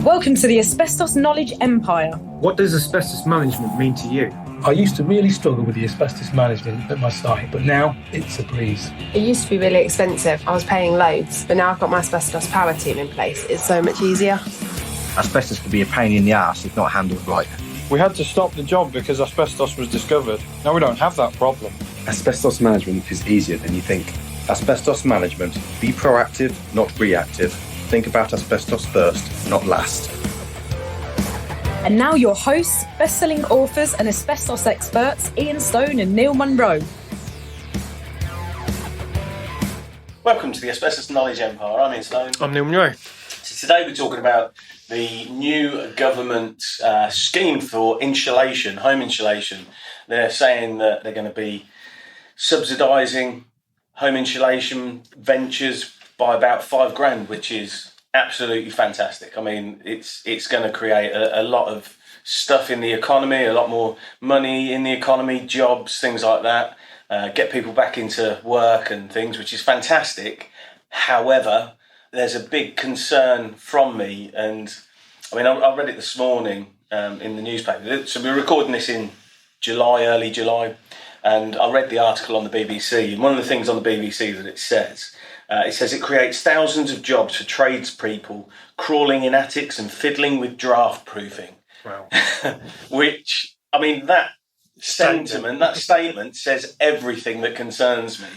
Welcome to the Asbestos Knowledge Empire. What does asbestos management mean to you? I used to really struggle with the asbestos management at my site, but now it's a breeze. It used to be really expensive. I was paying loads, but now I've got my asbestos power team in place. It's so much easier. Asbestos can be a pain in the arse if not handled right. We had to stop the job because asbestos was discovered. Now we don't have that problem. Asbestos management is easier than you think. Asbestos management. Be proactive, not reactive. Think about asbestos first, not last. And now your hosts, best-selling authors and asbestos experts, Ian Stone and Neil Munro. Welcome to the Asbestos Knowledge Empire. I'm Ian Stone. I'm Neil Munro. So today we're talking about the new government scheme for insulation, home insulation. They're saying that they're going to be subsidising home insulation ventures by about £5,000, which is absolutely fantastic. I mean, it's going to create a lot of stuff in the economy, a lot more money in the economy, jobs, things like that, get people back into work and things, which is fantastic. However, there's a big concern from me, and I mean, I read it this morning in the newspaper. So we're recording this in July, early July, and I read the article on the BBC, and one of the things on the BBC that it says it creates thousands of jobs for tradespeople crawling in attics and fiddling with draft proofing. Wow. Which, I mean, that statement says everything that concerns me.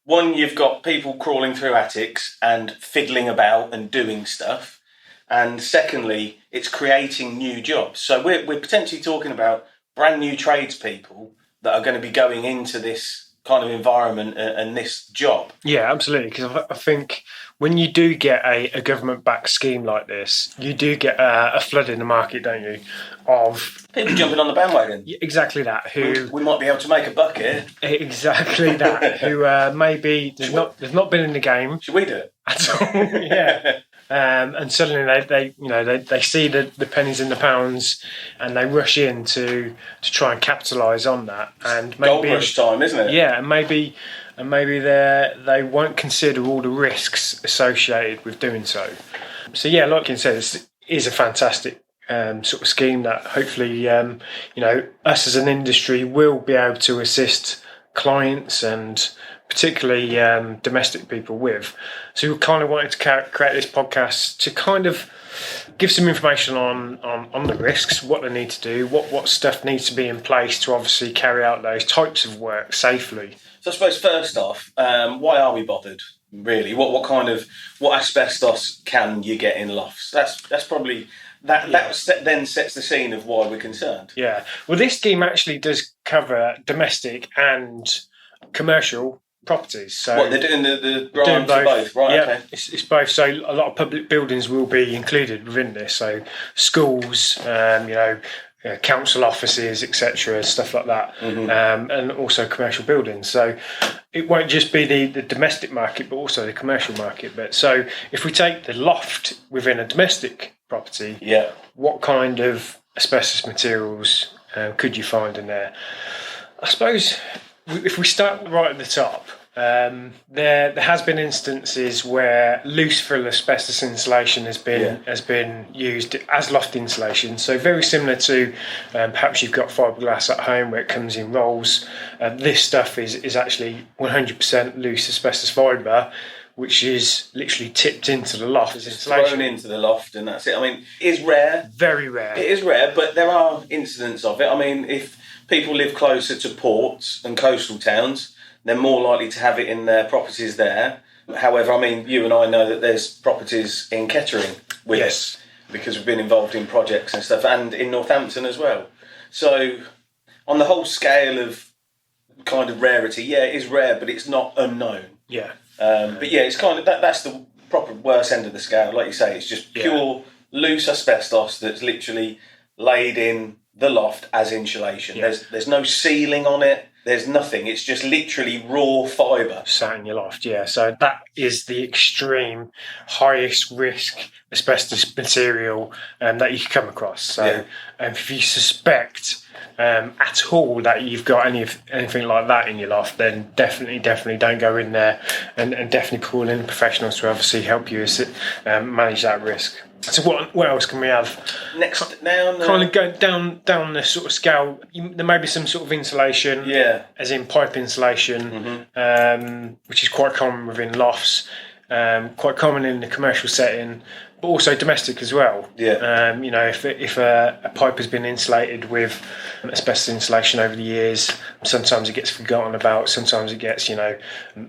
One, you've got people crawling through attics and fiddling about and doing stuff. And secondly, it's creating new jobs. So we're potentially talking about brand new tradespeople that are going to be going into this kind of environment and this job. Yeah, absolutely. Because I think when you do get a government-backed scheme like this, you do get a flood in the market, don't you? Of people jumping on the bandwagon. Exactly that. Who we might be able to make a buck here. Exactly that. Who maybe they've not been in the game. Should we do it at all? Yeah. And suddenly they see the pennies and the pounds, and they rush in to try and capitalise on that. And maybe gold rush time, isn't it? Yeah, and maybe they won't consider all the risks associated with doing so. So yeah, like you said, it is a fantastic sort of scheme that hopefully us as an industry will be able to assist clients and particularly domestic people with. So we kind of wanted to create this podcast to kind of give some information on the risks, what they need to do, what stuff needs to be in place to obviously carry out those types of work safely. So I suppose first off, why are we bothered? Really, what asbestos can you get in lofts? That's probably that then sets the scene of why we're concerned. Yeah, well, this scheme actually does cover domestic and commercial properties. So what they're doing the grant to both, right? Yeah, okay. It's both. So a lot of public buildings will be included within this. So schools, council offices, etc., stuff like that, and also commercial buildings. So it won't just be the domestic market, but also the commercial market. But so if we take the loft within a domestic property, what kind of asbestos materials could you find in there? I suppose if we start right at the top, there has been instances where loose fill asbestos insulation has been used as loft insulation. So very similar to perhaps you've got fiberglass at home where it comes in rolls. This stuff is actually 100% loose asbestos fibre, which is literally tipped into the loft as insulation. Thrown into the loft, and that's it. I mean, it is rare. Very rare. It is rare, but there are incidents of it. I mean, if people live closer to ports and coastal towns, they're more likely to have it in their properties there. However, I mean, you and I know that there's properties in Kettering with it, because we've been involved in projects and stuff, and in Northampton as well. So on the whole scale of kind of rarity, yeah, it is rare, but it's not unknown. Yeah. But yeah, it's kind of that's the proper worst end of the scale. Like you say, it's just pure loose asbestos that's literally laid in the loft as insulation. Yeah. There's no ceiling on it. There's nothing. It's just literally raw fibre. Sat in your loft, yeah. So that is the extreme highest risk asbestos material that you can come across. So if you suspect at all that you've got anything like that in your loft, then definitely don't go in there, and definitely call in professionals to obviously help you manage that risk. So what else can we have? Next down, Kind of go down the sort of scale. There may be some sort of insulation, as in pipe insulation, which is quite common within lofts, quite common in the commercial setting, but also domestic as well. If a pipe has been insulated with asbestos insulation over the years, sometimes it gets forgotten about. Sometimes it gets a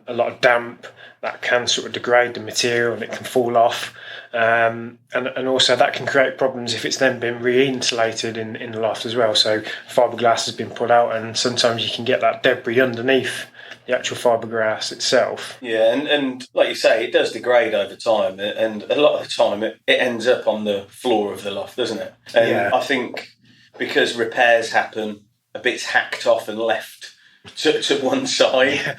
lot of damp that can sort of degrade the material and it can fall off. And also that can create problems if it's then been re-insulated in the loft as well. So fiberglass has been put out, and sometimes you can get that debris underneath the actual fiberglass itself. Yeah, and like you say, it does degrade over time, and a lot of the time it ends up on the floor of the loft, doesn't it? And I think because repairs happen, a bit's hacked off and left to one side.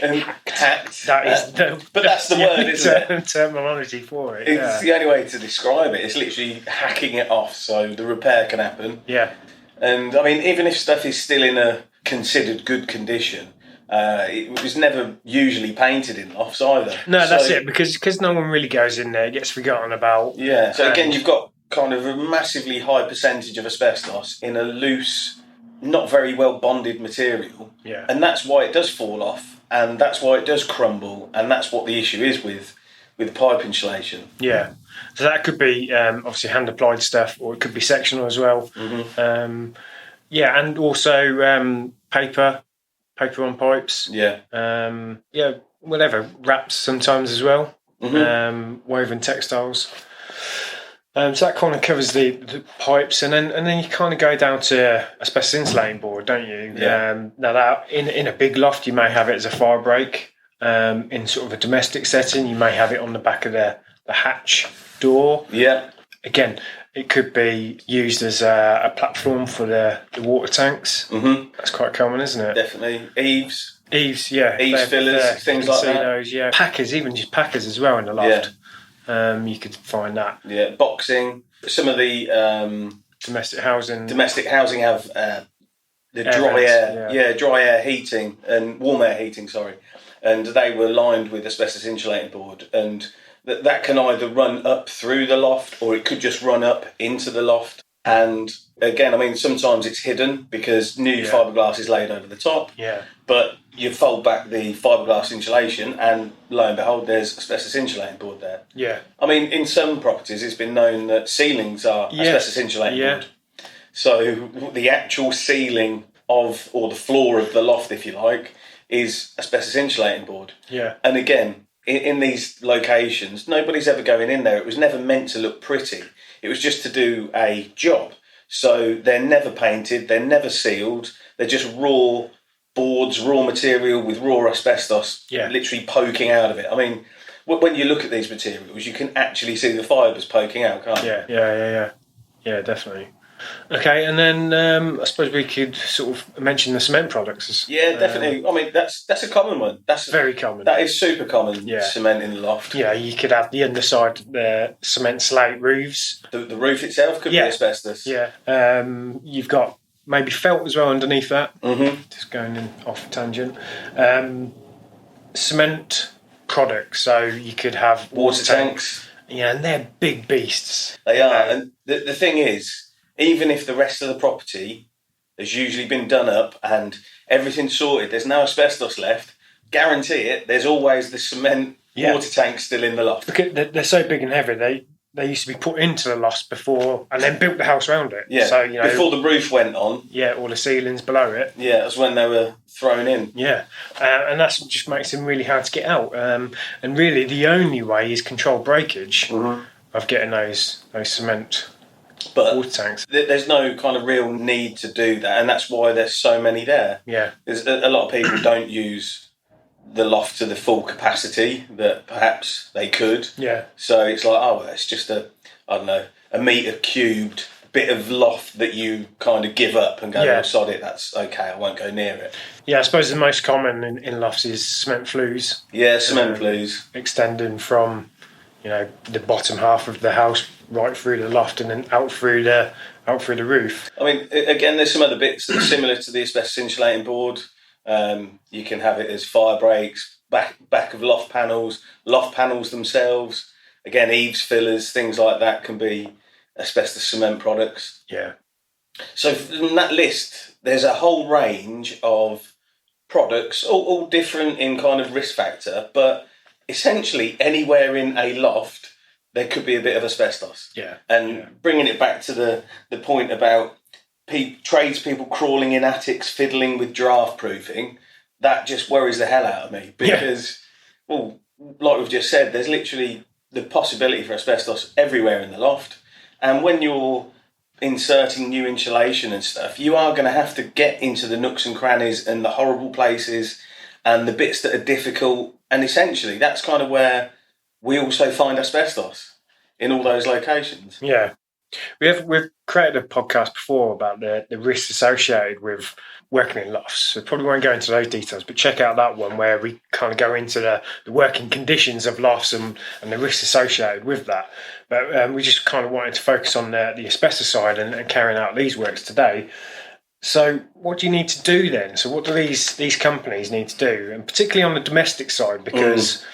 And hacked. That is but that's the word, isn't it? Terminology for it. It's the only way to describe it. It's literally hacking it off so the repair can happen. Yeah. And I mean, even if stuff is still in a considered good condition, it was never usually painted in lofts either. No, that's it, because no one really goes in there. It gets forgotten about. Yeah. So again, you've got kind of a massively high percentage of asbestos in a loose, not very well bonded material. Yeah. And that's why it does fall off, and that's why it does crumble, and that's what the issue is with pipe insulation. Yeah. So that could be obviously hand applied stuff, or it could be sectional as well. Mm-hmm. And also paper on pipes. Yeah. Whatever, wraps sometimes as well. Mm-hmm. Woven textiles. So that kind of covers the pipes, and then you kind of go down to asbestos insulating board, don't you? Yeah. Now that in a big loft, you may have it as a fire break. In sort of a domestic setting, you may have it on the back of the hatch door. Yeah. Again, it could be used as a platform for the water tanks. Mm-hmm. That's quite common, isn't it? Definitely. Eaves, Eaves, fillers, things like that. Those, yeah. Packers, even just packers as well in the loft. You could find that. Yeah, boxing. Some of the Domestic housing have the dry air, dry air heating and warm air heating. And they were lined with asbestos insulating board, and that can either run up through the loft or it could just run up into the loft. And again, I mean, sometimes it's hidden because new fiberglass is laid over the top. Yeah. But you fold back the fiberglass insulation, and lo and behold, there's asbestos insulating board there. Yeah. I mean, in some properties, it's been known that ceilings are asbestos insulating board. So the actual ceiling or the floor of the loft, if you like, is asbestos insulating board. Yeah. And again, in these locations, nobody's ever going in there. It was never meant to look pretty. It was just to do a job. So they're never painted, they're never sealed, they're just raw boards, raw material with raw asbestos literally poking out of it. I mean, when you look at these materials, you can actually see the fibres poking out, can't you? Yeah, definitely. Okay, and then I suppose we could sort of mention the cement products. Yeah, definitely. I mean, that's a common one. That's very common. That is super common. Cement in the loft. Yeah, you could have the underside cement slate roofs. The roof itself could be asbestos. Yeah, you've got maybe felt as well underneath that. Mm-hmm. Just going in off tangent. Cement products. So you could have water tanks. Yeah, and they're big beasts. They are, and the thing is, even if the rest of the property has usually been done up and everything's sorted, there's no asbestos left, guarantee it, there's always the cement water tank still in the loft. Because they're so big and heavy, they used to be put into the lofts before and then built the house around it. Yeah, so, before the roof went on. Yeah, all the ceilings below it. Yeah, that's when they were thrown in. Yeah, and that just makes them really hard to get out. And really, the only way is controlled breakage of getting those cement water tanks. There's no kind of real need to do that, and that's why there's so many there. Yeah, there's a lot of people don't use the loft to the full capacity that perhaps they could. Yeah. So it's like, it's just a metre cubed bit of loft that you kind of give up and go, sod it, that's okay, I won't go near it. Yeah, I suppose the most common in lofts is cement flues. Yeah, cement flues. Extending from, the bottom half of the house right through the loft and then out through the roof. I mean, again, there's some other bits that are similar to the asbestos insulating board. You can have it as fire breaks, back of loft panels themselves. Again, eaves fillers, things like that can be asbestos cement products. Yeah. So from that list, there's a whole range of products, all different in kind of risk factor, but essentially anywhere in a loft, there could be a bit of asbestos. Yeah. And bringing it back to the point about tradespeople crawling in attics, fiddling with draft proofing, that just worries the hell out of me because, well, like we've just said, there's literally the possibility for asbestos everywhere in the loft. And when you're inserting new insulation and stuff, you are going to have to get into the nooks and crannies and the horrible places and the bits that are difficult. And essentially, that's kind of where we also find asbestos, in all those locations. Yeah. We've created a podcast before about the risks associated with working in lofts. So probably won't go into those details, but check out that one where we kind of go into the working conditions of lofts and the risks associated with that. But we just kind of wanted to focus on the asbestos side and carrying out these works today. So what do you need to do then? So what do these companies need to do? And particularly on the domestic side, because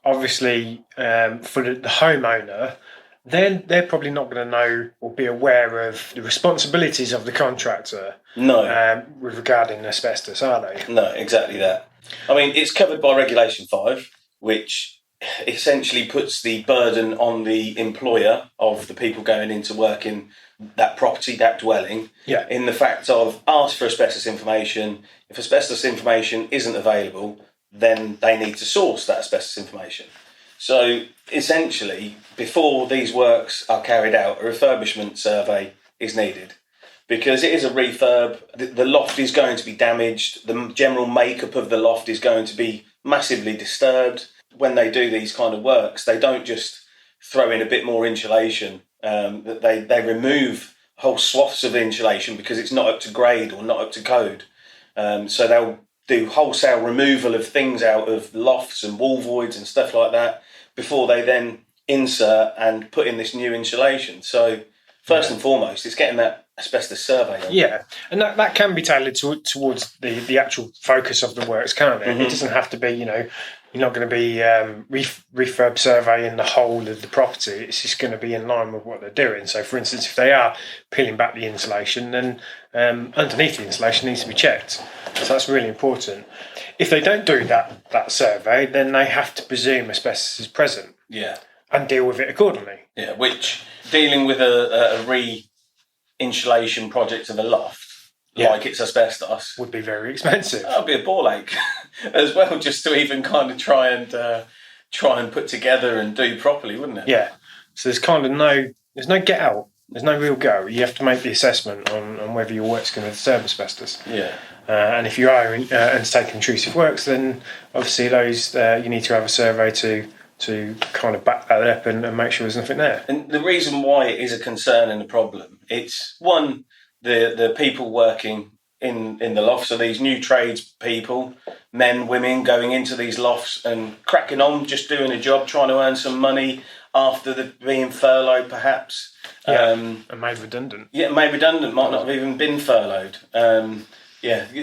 obviously for the homeowner, they're probably not going to know or be aware of the responsibilities of the contractor. No. With regarding asbestos, are they? No, exactly that. I mean, it's covered by Regulation 5, which essentially puts the burden on the employer of the people going into work in that property, that dwelling, in the fact of ask for asbestos information. If asbestos information isn't available, then they need to source that asbestos information. So essentially, before these works are carried out, a refurbishment survey is needed because it is a refurb. The loft is going to be damaged. The general makeup of the loft is going to be massively disturbed. When they do these kind of works, they don't just throw in a bit more insulation. They remove whole swaths of insulation because it's not up to grade or not up to code. So they'll do wholesale removal of things out of lofts and wall voids and stuff like that before they then insert and put in this new insulation. So first and foremost, it's getting that asbestos survey done. Yeah, and that can be tailored towards the actual focus of the works, can't it? It doesn't have to be, you're not going to be refurb surveying the whole of the property. It's just going to be in line with what they're doing. So, for instance, if they are peeling back the insulation, then underneath the insulation needs to be checked. So that's really important. If they don't do that survey, then they have to presume asbestos is present. Yeah. And deal with it accordingly. Yeah, which dealing with a re-insulation project of a loft, like it's asbestos, would be very expensive. That would be a ball ache as well, just to even kind of try and put together and do properly, wouldn't it? Yeah. So there's kind of there's no get out. There's no real go. You have to make the assessment on whether your work's going to disturb asbestos. Yeah. And if you are undertaking intrusive works, then obviously those you need to have a survey to kind of back that up and make sure there's nothing there. And the reason why it is a concern and a problem, it's one, the people working in the lofts are these new trades people, men, women going into these lofts and cracking on, just doing a job, trying to earn some money after being furloughed perhaps. And made redundant. Yeah, made redundant, might not have even been furloughed.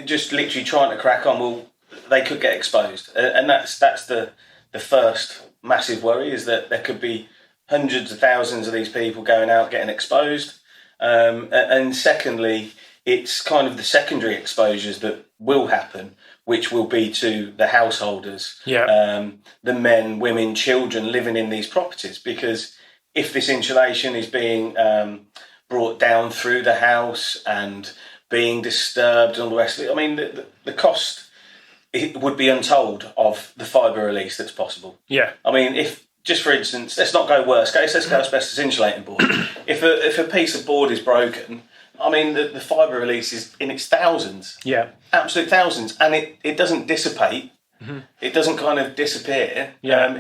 Just literally trying to crack on. Well, they could get exposed. And that's the first massive worry, is that there could be hundreds of thousands of these people going out getting exposed. And secondly, it's kind of the secondary exposures that will happen, which will be to the householders, the men, women, children living in these properties. Because if this insulation is being brought down through the house and being disturbed and all the rest of it, I mean, the cost, it would be untold of the fibre release that's possible. Yeah. I mean, if, just for instance, let's not go worst case, let's go asbestos insulating board. If a piece of board is broken, I mean, the fibre release is in its thousands. Yeah. Absolute thousands. And it doesn't dissipate. Mm-hmm. It doesn't kind of disappear. Yeah.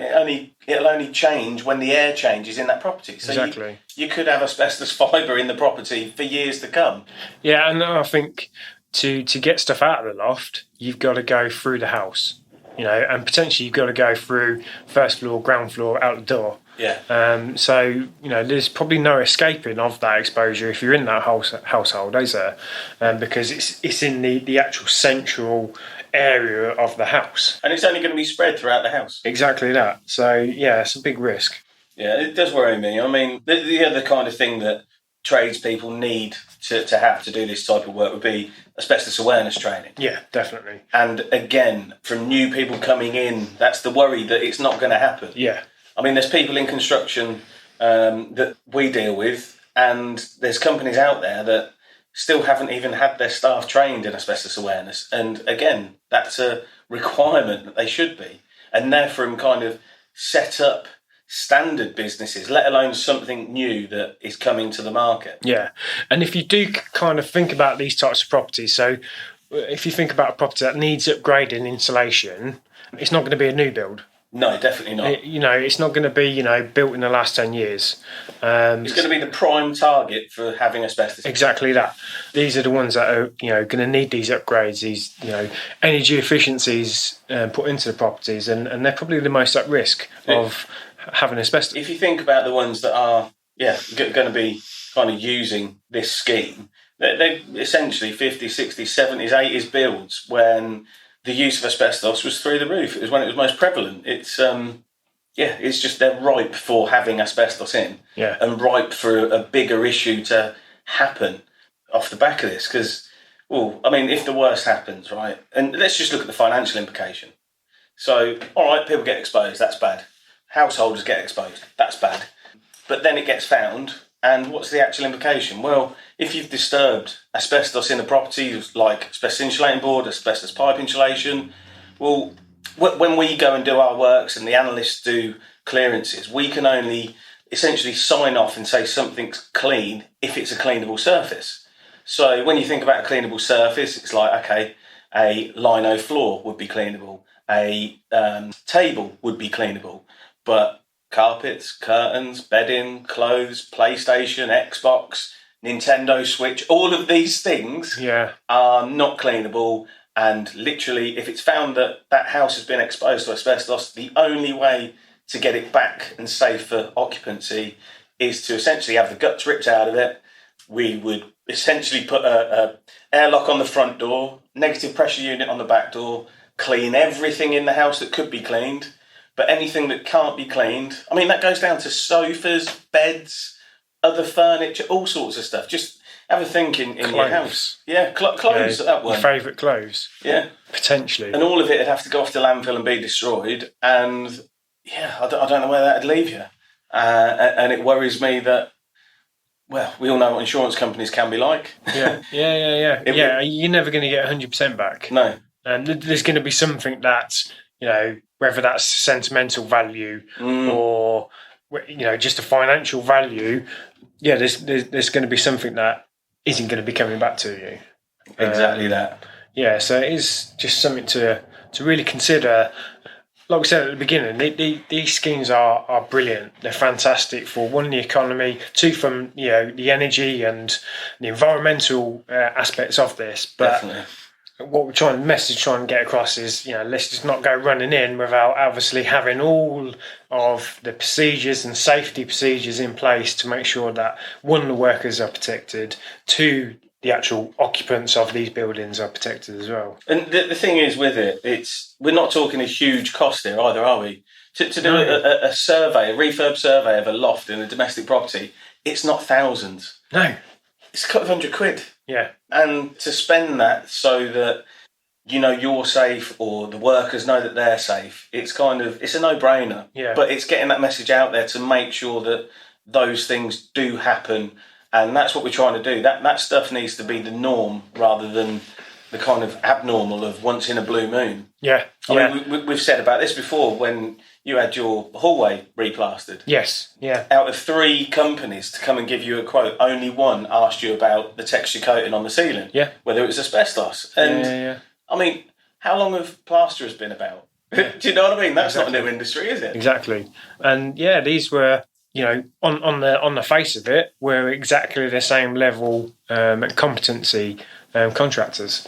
It'll only change when the air changes in that property. So exactly. You could have asbestos fibre in the property for years to come. Yeah, and I think to get stuff out of the loft, you've got to go through the house, and potentially you've got to go through first floor, ground floor, out the door. Yeah. So there's probably no escaping of that exposure if you're in that household, is there? Because it's in the actual central area of the house, and it's only going to be spread throughout the house. Exactly that. So yeah, it's a big risk. Yeah, it does worry me. I mean, the other kind of thing that tradespeople need to have to do this type of work would be asbestos awareness training. Yeah, definitely. And again, from new people coming in, that's the worry that it's not going to happen. Yeah. I mean, there's people in construction that we deal with, and there's companies out there that still haven't even had their staff trained in asbestos awareness. And again, that's a requirement that they should be. And they're from kind of set up standard businesses, let alone something new that is coming to the market. Yeah. And if you do kind of think about these types of properties, so if you think about a property that needs upgrading insulation, it's not going to be a new build. No, definitely not. It's not going to be, built in the last 10 years. It's going to be the prime target for having asbestos. Exactly that. These are the ones that are, going to need these upgrades, these, energy efficiencies put into the properties, and they're probably the most at risk of having asbestos. If you think about the ones that are, going to be kind of using this scheme, they're essentially 50s, 60s, 70s, 80s builds when the use of asbestos was through the roof. It was when it was most prevalent. It's it's just they're ripe for having asbestos in, and ripe for a bigger issue to happen off the back of this. Because, if the worst happens, right, and let's just look at the financial implication. So, all right, people get exposed, that's bad. Householders get exposed, that's bad. But then it gets found, and what's the actual implication? Well, if you've disturbed asbestos in a property, like asbestos insulating board, asbestos pipe insulation, well, when we go and do our works and the analysts do clearances, we can only essentially sign off and say something's clean if it's a cleanable surface. So when you think about a cleanable surface, it's like, okay, a lino floor would be cleanable, a table would be cleanable, but carpets, curtains, bedding, clothes, PlayStation, Xbox, Nintendo Switch, all of these things are not cleanable. And literally, if it's found that that house has been exposed to asbestos, the only way to get it back and safe for occupancy is to essentially have the guts ripped out of it. We would essentially put a airlock on the front door, negative pressure unit on the back door, clean everything in the house that could be cleaned. But anything that can't be cleaned, that goes down to sofas, beds, other furniture, all sorts of stuff. Just have a think in your house. Yeah, clothes, that one. Your favourite clothes. Yeah. Potentially. And all of it would have to go off to landfill and be destroyed. And, I don't know where that would leave you. And it worries me that, we all know what insurance companies can be like. Yeah. You're never going to get 100% back. No. And there's going to be something that, whether that's sentimental value or, just a financial value, there's going to be something that isn't going to be coming back to you. Exactly that. Yeah, so it is just something to really consider. Like we said at the beginning, these schemes are brilliant. They're fantastic for, one, the economy, two, from the energy and the environmental aspects of this. But definitely. What we're trying to get across is, let's just not go running in without obviously having all of the procedures and safety procedures in place to make sure that, one, the workers are protected, two, the actual occupants of these buildings are protected as well. And the thing is with it, we're not talking a huge cost here either, are we? To do a survey, a refurb survey of a loft in a domestic property, it's not thousands. No. It's a couple of £100. Yeah. And to spend that so that, you're safe or the workers know that they're safe, it's a no-brainer. Yeah. But it's getting that message out there to make sure that those things do happen. And that's what we're trying to do. That stuff needs to be the norm rather than the kind of abnormal of once in a blue moon. Yeah. I mean, we've said about this before when you had your hallway replastered. Yes, yeah. Out of 3 companies to come and give you a quote, only one asked you about the texture coating on the ceiling. Yeah. Whether it was asbestos. And, how long have plasterers been about? Yeah. Do you know what I mean? That's not a new industry, is it? Exactly. And, these were, on the face of it, were exactly the same level competency contractors.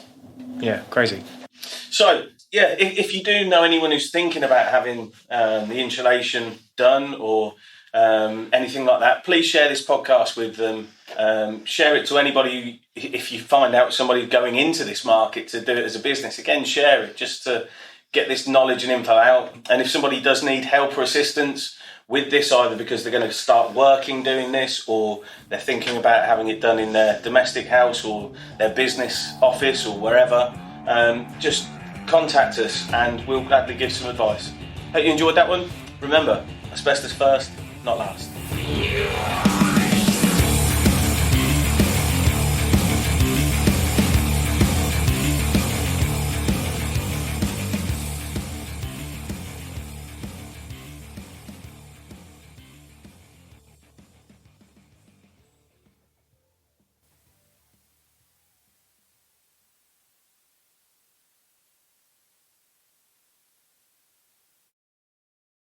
Yeah, crazy. So, if you do know anyone who's thinking about having the insulation done or anything like that, please share this podcast with them. Share it to anybody. If you find out somebody going into this market to do it as a business, again, share it just to get this knowledge and info out. And if somebody does need help or assistance, with this, either because they're going to start working doing this, or they're thinking about having it done in their domestic house or their business office or wherever, just contact us and we'll gladly give some advice. Hope you enjoyed that one. Remember, asbestos first, not last.